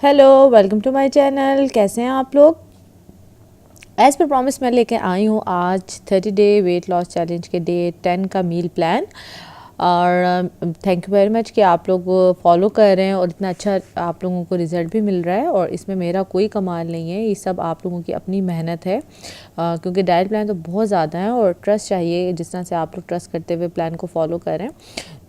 Hello, welcome to my channel. कैसे हैं आप लोग? एज़ पर प्रॉमिस मैं लेके आई हूँ आज 30 डे वेट लॉस चैलेंज के डे 10 का मील प्लान। और थैंक यू वेरी मच कि आप लोग फॉलो कर रहे हैं और इतना अच्छा आप लोगों को रिज़ल्ट भी मिल रहा है। और इसमें मेरा कोई कमाल नहीं है, ये सब आप लोगों की अपनी मेहनत है। क्योंकि डाइट प्लान तो बहुत ज़्यादा है और ट्रस्ट चाहिए, जिस तरह से आप लोग ट्रस्ट करते हुए प्लान को फॉलो करें।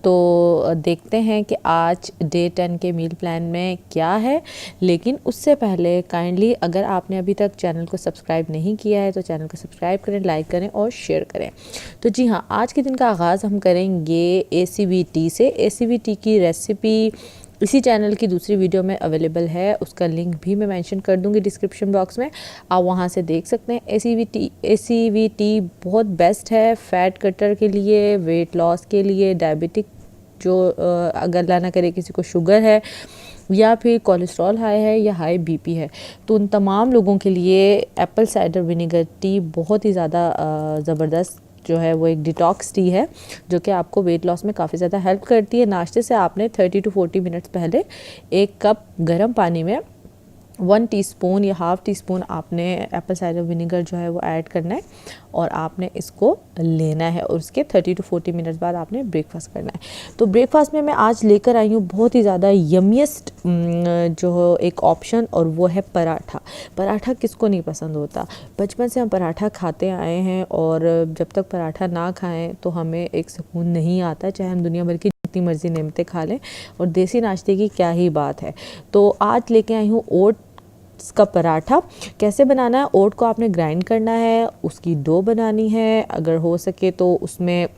तो देखते हैं कि आज डे 10 के मील प्लान में क्या है। लेकिन उससे पहले काइंडली अगर आपने अभी तक चैनल को सब्सक्राइब नहीं किया है तो चैनल को सब्सक्राइब करें, लाइक करें और शेयर करें। तो जी हाँ, आज के दिन का आगाज़ हम करेंगे ACVT से। ACVT की रेसिपी इसी चैनल की दूसरी वीडियो में अवेलेबल है, उसका लिंक भी मैं मेंशन कर दूंगी डिस्क्रिप्शन बॉक्स में, आप वहां से देख सकते हैं। ACVT बहुत बेस्ट है फैट कटर के लिए, वेट लॉस के लिए, डायबिटिक जो अगर लाना करे किसी को शुगर है या फिर कोलेस्ट्रॉल हाई है या हाई BP है, तो उन तमाम लोगों के लिए एप्पल साइडर विनेगर टी बहुत ही ज़्यादा ज़बरदस्त जो है वो एक डिटॉक्स टी है, जो कि आपको वेट लॉस में काफ़ी ज़्यादा हेल्प करती है। नाश्ते से आपने 30 to 40 मिनट्स पहले 1 कप गर्म पानी में 1 टीस्पून या हाफ़ टी स्पून आपने एप्पल साइडर विनेगर जो है वो ऐड करना है और आपने इसको लेना है। और उसके 30 to 40 मिनट्स बाद आपने ब्रेकफास्ट करना है। तो ब्रेकफास्ट में मैं आज लेकर आई हूँ बहुत ही ज़्यादा यमीएस्ट जो एक ऑप्शन, और वो है पराठा। पराठा किसको नहीं पसंद होता? बचपन से हम पराठा खाते आए हैं और जब तक पराठा ना खाएं तो हमें एक सुकून नहीं आता, चाहे हम दुनिया भर की जितनी मर्जी नेमतें खा लें। और देसी नाश्ते की क्या ही बात है। तो आज लेके आई हूँ ओट्स का पराठा। कैसे बनाना है? ओट को आपने ग्राइंड करना है, उसकी डो बनानी है, अगर हो सके तो उसमें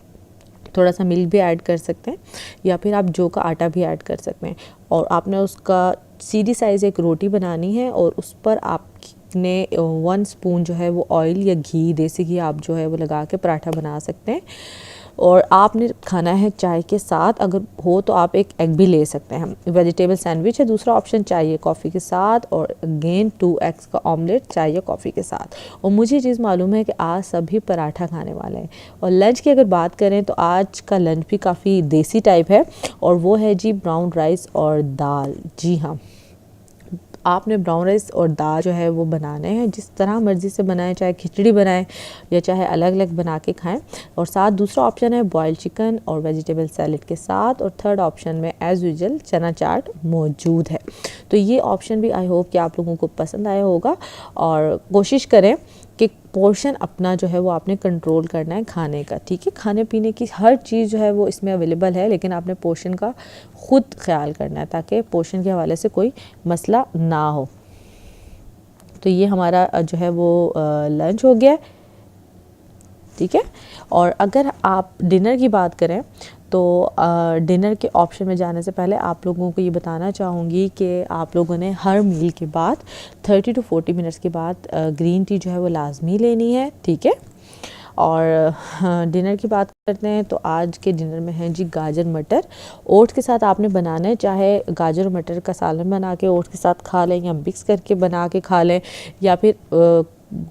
थोड़ा सा मिल्क भी ऐड कर सकते हैं या फिर आप जौ का आटा भी ऐड कर सकते हैं। और आपने उसका सीधी साइज़ एक रोटी बनानी है और उस पर आपने 1 स्पून जो है वो ऑयल या घी, देसी घी आप जो है वो लगा के पराठा बना सकते हैं। और आपने खाना है चाय के साथ, अगर हो तो आप एक एग भी ले सकते हैं। वेजिटेबल सैंडविच है दूसरा ऑप्शन, चाय या कॉफ़ी के साथ। और अगेन 2 एग्स का ऑमलेट चाय या कॉफ़ी के साथ। और मुझे चीज़ मालूम है कि आज सभी पराठा खाने वाले हैं। और लंच की अगर बात करें तो आज का लंच भी काफ़ी देसी टाइप है, और वो है जी ब्राउन राइस और दाल। जी हाँ, आपने ब्राउन राइस और दाल जो है वो बनाने हैं, जिस तरह मर्ज़ी से बनाएं, चाहे खिचड़ी बनाएं या चाहे अलग अलग बना के खाएं। और साथ दूसरा ऑप्शन है बॉइल्ड चिकन और वेजिटेबल सैलेड के साथ। और थर्ड ऑप्शन में एज़ यूजुअल चना चाट मौजूद है। तो ये ऑप्शन भी आई होप कि आप लोगों को पसंद आया होगा। और कोशिश करें कि पोर्शन अपना जो है वो आपने कंट्रोल करना है खाने का, ठीक है? खाने पीने की हर चीज़ जो है वो इसमें अवेलेबल है, लेकिन आपने पोर्शन का खुद ख्याल करना है ताकि पोर्शन के हवाले से कोई मसला ना हो। तो ये हमारा जो है वो लंच हो गया, ठीक है। और अगर आप डिनर की बात करें तो डिनर के ऑप्शन में जाने से पहले आप लोगों को ये बताना चाहूँगी कि आप लोगों ने हर मील के बाद 30 to 40 मिनट्स के बाद ग्रीन टी जो है वो लाजमी लेनी है, ठीक है। और डिनर की बात करते हैं तो आज के डिनर में है जी गाजर मटर। ओट्स के साथ आपने बनाना है, चाहे गाजर मटर का सालन बना के ओट्स के साथ खा लें या मिक्स करके बना के खा लें, या फिर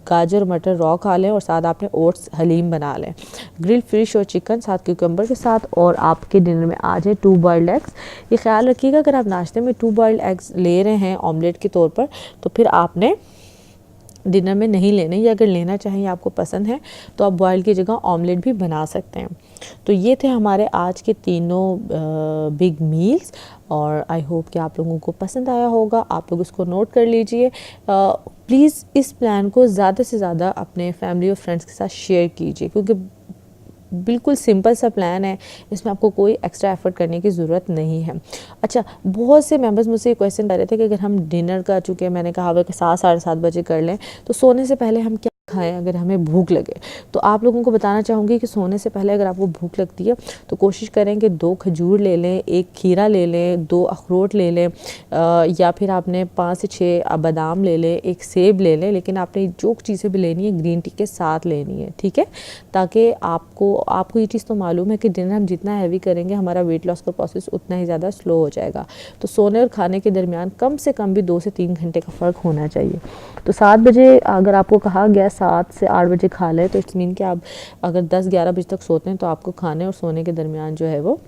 गाजर मटर रॉ खा लें और साथ आपने ओट्स हलीम बना लें। ग्रिल फिश और चिकन साथ क्यूकम्बर के साथ। और आपके डिनर में आज है 2 बॉइल्ड एग्स। ये ख्याल रखिएगा अगर आप नाश्ते में 2 बॉइल्ड एग्स ले रहे हैं ऑमलेट के तौर पर, तो फिर आपने डिनर में नहीं लेने, या अगर लेना चाहिए आपको पसंद है तो आप बॉयल की जगह ऑमलेट भी बना सकते हैं। तो ये थे हमारे आज के तीनों बिग मील्स। और आई होप कि आप लोगों को पसंद आया होगा। आप लोग इसको नोट कर लीजिए। प्लीज़ इस प्लान को ज़्यादा से ज़्यादा अपने फैमिली और फ्रेंड्स के साथ शेयर कीजिए, क्योंकि बिल्कुल सिंपल सा प्लान है, इसमें आपको कोई एक्स्ट्रा एफर्ट करने की ज़रूरत नहीं है। अच्छा, बहुत से मेंबर्स मुझसे ये क्वेश्चन कर रहे थे कि अगर हम डिनर का, चूँकि मैंने कहा हुआ कि 7 साढ़े 7 बजे कर लें, तो सोने से पहले हम क्या खाएं अगर हमें भूख लगे? तो आप लोगों को बताना चाहूँगी कि सोने से पहले अगर आपको भूख लगती है तो कोशिश करें कि 2 खजूर ले लें, 1 खीरा ले लें, 2 अखरोट ले लें, या फिर आपने 5 से 6 बादाम ले लें, 1 सेब ले लें। लेकिन आपने जो चीज़ें भी लेनी है ग्रीन टी के साथ लेनी है, ठीक है, ताकि आपको ये चीज़ तो मालूम है कि डिनर हम जितना हैवी करेंगे हमारा वेट लॉस का प्रोसेस उतना ही ज़्यादा स्लो हो जाएगा। तो सोने और खाने के दरमियान कम से कम भी 2 से 3 घंटे का फ़र्क होना चाहिए। तो 7 बजे अगर आपको कहा गया 7 से 8 बजे खा लें, तो इट्स मीन कि आप अगर 10-11 बजे तक सोते हैं तो आपको खाने और सोने के दरमियान जो है वो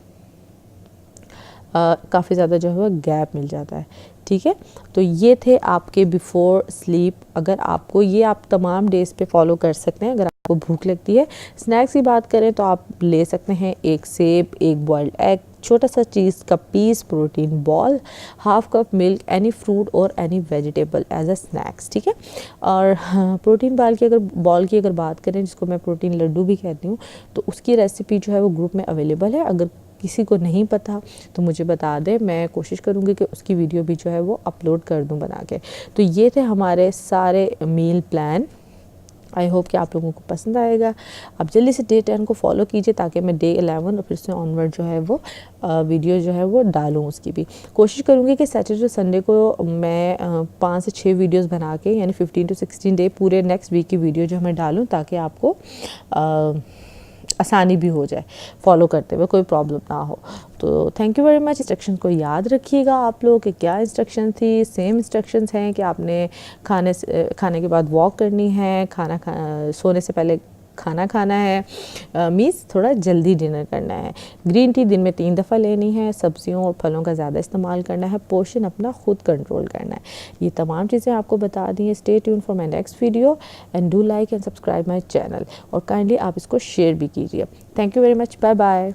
काफ़ी ज़्यादा जो है वो गैप मिल जाता है। ठीक है, तो ये थे आपके बिफ़ोर स्लीप। अगर आपको ये आप तमाम डेज़ पे फॉलो कर सकते हैं। अगर आपको भूख लगती है, स्नैक्स की बात करें तो आप ले सकते हैं एक सेब, एक बॉइल्ड एग, छोटा सा चीज़ का piece, protein ball, half cup milk, any fruit और any vegetable as a snacks. ठीक है, और हाँ, प्रोटीन बॉल की अगर बात करें, जिसको मैं प्रोटीन लड्डू भी कहती हूँ, तो उसकी रेसिपी जो है वो ग्रुप में अवेलेबल है। अगर किसी को नहीं पता तो मुझे बता दें, मैं कोशिश करूँगी कि उसकी वीडियो भी जो है वो अपलोड कर दूँ बना के। तो ये थे हमारे सारे मील प्लान। आई होप कि आप लोगों को पसंद आएगा। आप जल्दी से डे 10 को फॉलो कीजिए ताकि मैं डे 11 और फिर से ऑनवर्ड जो है वो वीडियो जो है वो डालूँ। उसकी भी कोशिश करूँगी कि सैटरडे संडे को मैं 5 से 6 वीडियोस बना के, यानी 15 to 16 डे पूरे नेक्स्ट वीक की वीडियो जो मैं डालूँ, ताकि आपको आसानी भी हो जाए फॉलो करते हुए, कोई प्रॉब्लम ना हो। तो thank you very much. Instruction को याद रखिएगा आप लोग कि क्या इंस्ट्रक्शन थी। सेम इंस्ट्रक्शंस हैं कि आपने खाने के बाद वॉक करनी है, सोने से पहले खाना खाना है, मीन्स थोड़ा जल्दी डिनर करना है। ग्रीन टी दिन में 3 दफ़ा लेनी है, सब्जियों और फलों का ज़्यादा इस्तेमाल करना है, पोर्शन अपना खुद कंट्रोल करना है। ये तमाम चीज़ें आपको बता दी हैं। Stay tune for my next video and do like and subscribe my channel, और काइंडली आप इसको शेयर भी कीजिए। Thank you very much, bye bye.